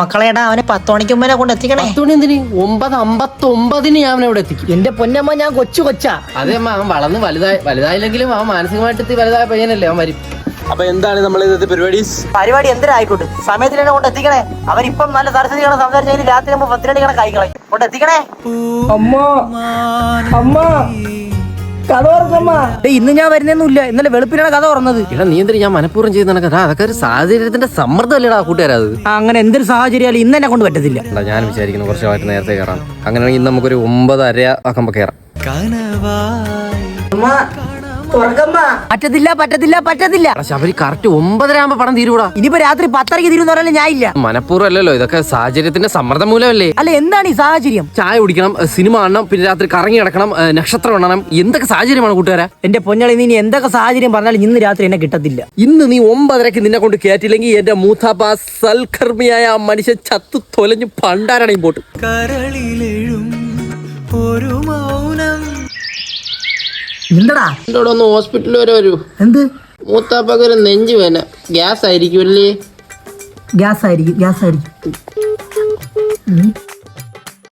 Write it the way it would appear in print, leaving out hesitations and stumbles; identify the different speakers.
Speaker 1: മക്കളേടാ അവനെ 10 മണിക്ക് മുമ്പേ കൊണ്ട് എത്തിക്കണേ.
Speaker 2: 10 മണി എന്തിന്? 9:59 ഞാൻ അവനെ ഇവിടെ എത്തിക്കും.
Speaker 1: എന്റെ പൊന്നമ്മ, ഞാൻ കൊച്ചാ.
Speaker 2: അതെ അമ്മ, അവൻ വളർന്ന് വലുതായില്ലെങ്കിലും അവൻ മാനസികമായിട്ട് വലുതായ പയ്യനല്ലേ, അവൻ വരും.
Speaker 3: അപ്പൊ എന്താണ് നമ്മൾ ഇന്നത്തെ
Speaker 1: പരിപാടി എന്തിനായിക്കോട്ടെ, സമയത്തിന് തന്നെ കൊണ്ട് എത്തിക്കണേ. അവരിപ്പം നല്ല സരസ്വതിയാണ് സംസാരിച്ചതിന് രാത്രി 10 മണിക്കാണ് കായ്ക്കളെ കൊണ്ട് എത്തിക്കണേ. ഇന്ന് ഞാൻ വരുന്നൊന്നുമില്ല, ഇന്നലെ വെളുപ്പിനാണ് കഥ തുറന്നത്.
Speaker 2: എടാ നീ എന്തിനാ ഞാൻ മനഃപൂർവ്വം ചെയ്ത് നടക്കാം? അതൊക്കെ ഒരു സാഹചര്യത്തിന്റെ സമ്മർദ്ദം അല്ലേടാ കൂട്ടുകാരാ. അത്
Speaker 1: അങ്ങനെ എന്തൊരു സാഹചര്യം ഇന്ന് എന്നെ കൊണ്ട് പറ്റത്തില്ല.
Speaker 2: ഞാൻ വിചാരിക്കുന്നു കുറച്ചായിട്ട് നേരത്തെ കയറാം. അങ്ങനെയാണെങ്കിൽ ഇന്ന് നമുക്കൊരു 9:30 ആക്കുമ്പോ കയറാം.
Speaker 1: പറ്റത്തില്ല.
Speaker 2: ശബരി കറക്റ്റ് 9:30 ആകുമ്പോ പടം തീരൂടാ.
Speaker 1: ഇനിയിപ്പോ രാത്രി 10:30 തീരുന്ന് പറഞ്ഞാൽ ഞാൻ ഇല്ല.
Speaker 2: മനഃപൂർവ്വം അല്ലല്ലോ, ഇതൊക്കെ സാഹചര്യത്തിന്റെ സമ്മർദ്ദം മൂലമല്ലേ.
Speaker 1: അല്ല, എന്താണ് ഈ സാഹചര്യം?
Speaker 2: ചായ കുടിക്കണം, സിനിമ കാണണം, പിന്നെ രാത്രി കറങ്ങി കിടക്കണം, നക്ഷത്രം കാണണം. എന്തൊക്കെ സാഹചര്യമാണ് കൂട്ടുകാരാ.
Speaker 1: എന്റെ പൊന്നളി, നീ എന്തൊക്കെ സാഹചര്യം പറഞ്ഞാലും ഇന്ന് രാത്രി എന്നെ കിട്ടത്തില്ല.
Speaker 2: ഇന്ന് നീ 9:30 നിന്നെ കൊണ്ട് കയറ്റില്ലെങ്കിൽ എന്റെ മൂത്താപ്പ സൽക്കർമ്മിയായ ആ മനുഷ്യൻ ചത്തു തൊലഞ്ഞു പണ്ടാരണയും പോട്ട്.
Speaker 1: എന്തടാ
Speaker 2: എന്നോട് ഒന്ന് ഹോസ്പിറ്റലിൽ വരെ വരൂ.
Speaker 1: എന്ത്?
Speaker 2: മൂത്താപ്പക്ക് ഒരു നെഞ്ചു വേന. ഗ്യാസ് ആയിരിക്കും അല്ലേ?
Speaker 1: ഗ്യാസ് ആയിരിക്കും.